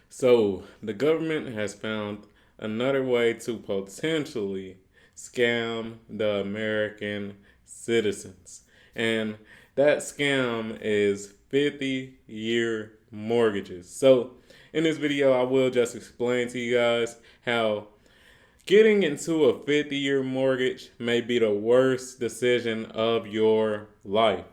So, the government has found another way to potentially scam the American citizens. And that scam is 50-year mortgages. So, in this video, I will just explain to you guys how getting into a 50-year mortgage may be the worst decision of your life.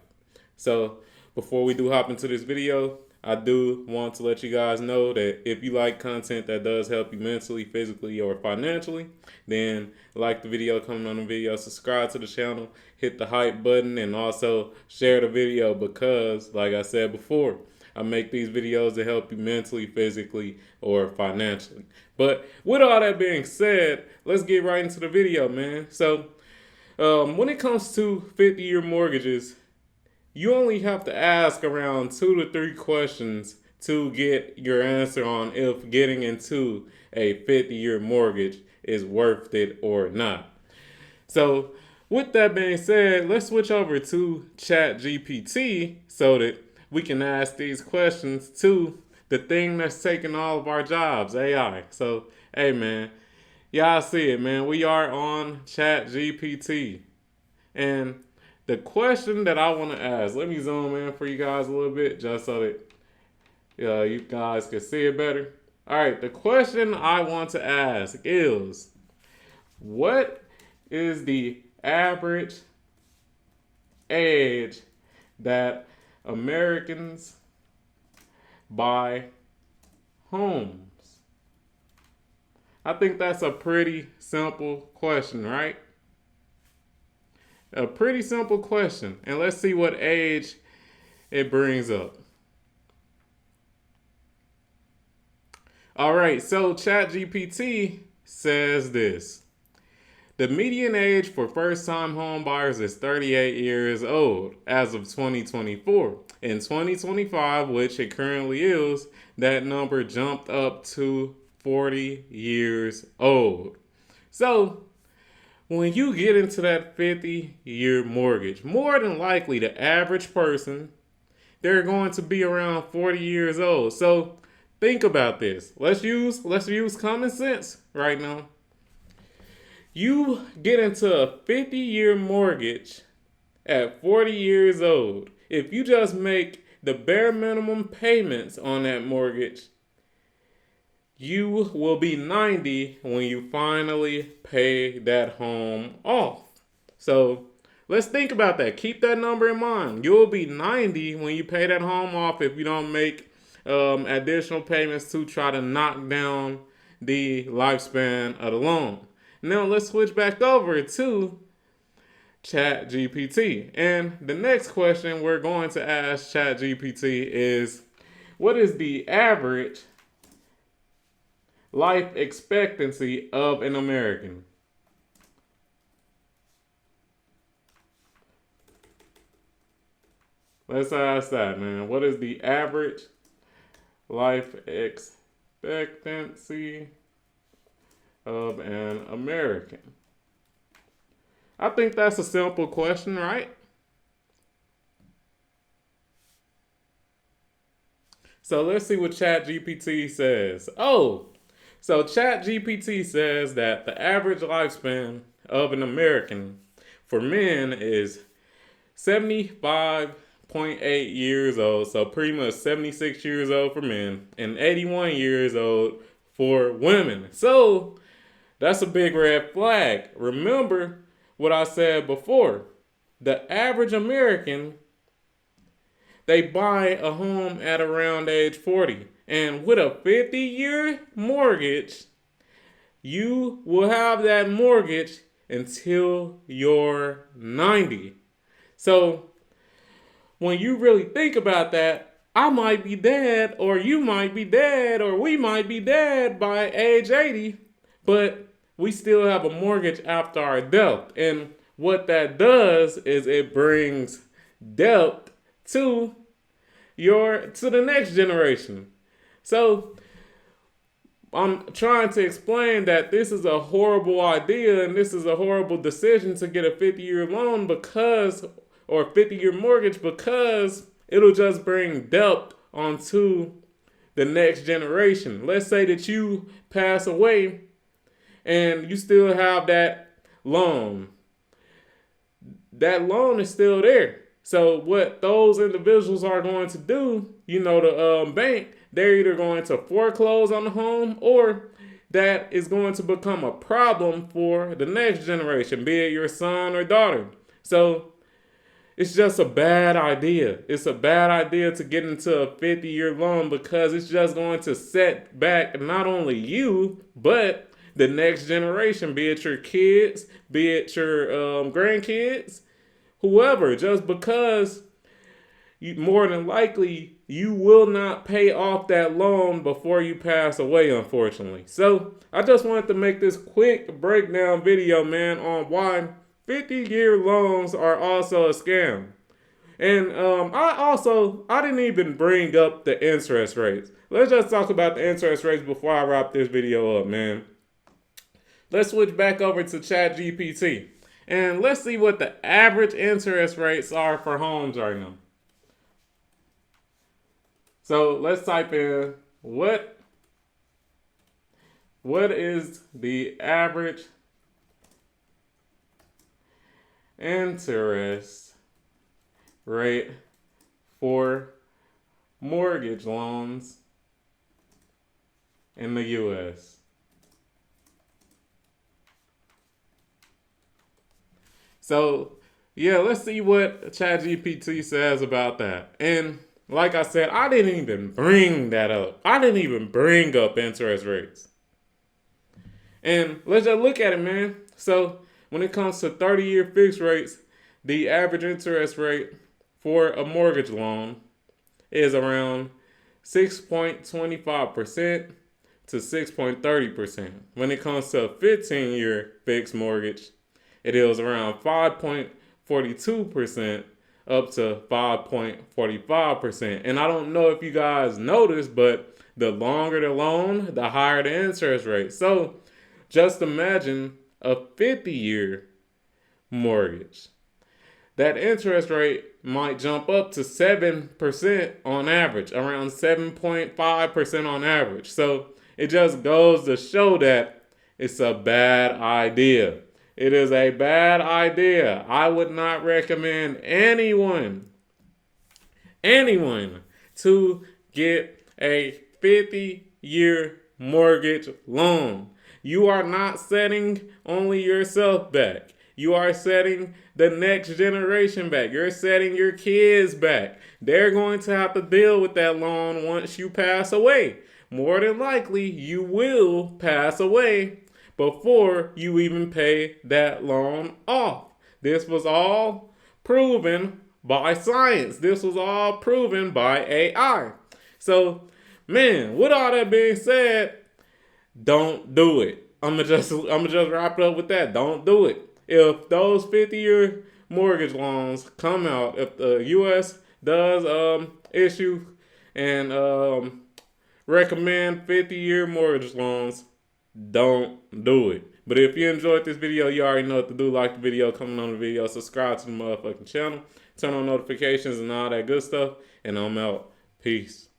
So before we do hop into this video, I do want to let you guys know that if you like content that does help you mentally, physically, or financially, then like the video, comment on the video, subscribe to the channel, hit the hype button, and also share the video because, like I said before, I make these videos to help you mentally, physically, or financially. But with all that being said, let's get right into the video, man. So when it comes to 50-year mortgages, you only have to ask around 2 to 3 questions to get your answer on if getting into a 50-year mortgage is worth it or not. So with that being said, let's switch over to ChatGPT so that we can ask these questions to the thing that's taking all of our jobs, AI. So, hey man, y'all see it, man. We are on ChatGPT. And the question that I want to ask, let me zoom in for you guys a little bit just so that you guys can see it better. All right, the question I want to ask is, what is the average age that Americans buy homes? I think that's a pretty simple question, right? A pretty simple question. And let's see what age it brings up. All right, so ChatGPT says this. The median age for first-time home buyers is 38 years old as of 2024. In 2025, which it currently is, that number jumped up to 40 years old. So, when you get into that 50-year mortgage, more than likely the average person, they're going to be around 40 years old. So, think about this. Let's use common sense right now. You get into a 50-year mortgage at 40 years old. If you just make the bare minimum payments on that mortgage, you will be 90 when you finally pay that home off. So let's think about that. Keep that number in mind. You'll be 90 when you pay that home off if you don't make additional payments to try to knock down the lifespan of the loan. Now let's switch back over to ChatGPT. And the next question we're going to ask ChatGPT is, what is the average life expectancy of an American? Let's ask that, man. What is the average life expectancy of an American? I think that's a simple question, right? So let's see what ChatGPT says. So ChatGPT says that the average lifespan of an American for men is 75.8 years old, so pretty much 76 years old for men, and 81 years old for women. So that's a big red flag. Remember what I said before. The average American, they buy a home at around age 40. And with a 50-year mortgage, you will have that mortgage until you're 90. So when you really think about that, I might be dead, or you might be dead, or we might be dead by age 80, but we still have a mortgage after our death. And what that does is it brings debt to the next generation. So I'm trying to explain that this is a horrible idea and this is a horrible decision to get a 50-year loan or 50-year mortgage, because it'll just bring debt onto the next generation. Let's say that you pass away and you still have that loan. That loan is still there. So what those individuals are going to do, the bank, they're either going to foreclose on the home, or that is going to become a problem for the next generation, be it your son or daughter. So it's just a bad idea. It's a bad idea to get into a 50-year loan, because it's just going to set back not only you, but the next generation, be it your kids, be it your grandkids, whoever, just because more than likely you will not pay off that loan before you pass away, unfortunately. So I just wanted to make this quick breakdown video, man, on why 50-year loans are also a scam. And I didn't even bring up the interest rates. Let's just talk about the interest rates before I wrap this video up, man. Let's switch back over to ChatGPT. And let's see what the average interest rates are for homes right now. So let's type in what is the average interest rate for mortgage loans in the U.S. So, yeah, let's see what ChatGPT says about that. And like I said, I didn't even bring that up. I didn't even bring up interest rates. And let's just look at it, man. So, when it comes to 30-year fixed rates, the average interest rate for a mortgage loan is around 6.25% to 6.30%. When it comes to a 15-year fixed mortgage, it is around 5.42% up to 5.45%. And I don't know if you guys noticed, but the longer the loan, the higher the interest rate. So just imagine a 50-year mortgage. That interest rate might jump up to 7% on average, around 7.5% on average. So it just goes to show that it's a bad idea. It is a bad idea. I would not recommend anyone to get a 50-year mortgage loan. You are not setting only yourself back. You are setting the next generation back. You're setting your kids back. They're going to have to deal with that loan once you pass away. More than likely, you will pass away before you even pay that loan off. This was all proven by science. This was all proven by AI. So, man, with all that being said, don't do it. I'm gonna just wrap it up with that. Don't do it. If those 50-year mortgage loans come out, if the U.S. does issue and recommend 50-year mortgage loans, don't do it. But if you enjoyed this video, you already know what to do. Like the video, comment on the video, subscribe to the motherfucking channel, turn on notifications and all that good stuff, and I'm out. Peace.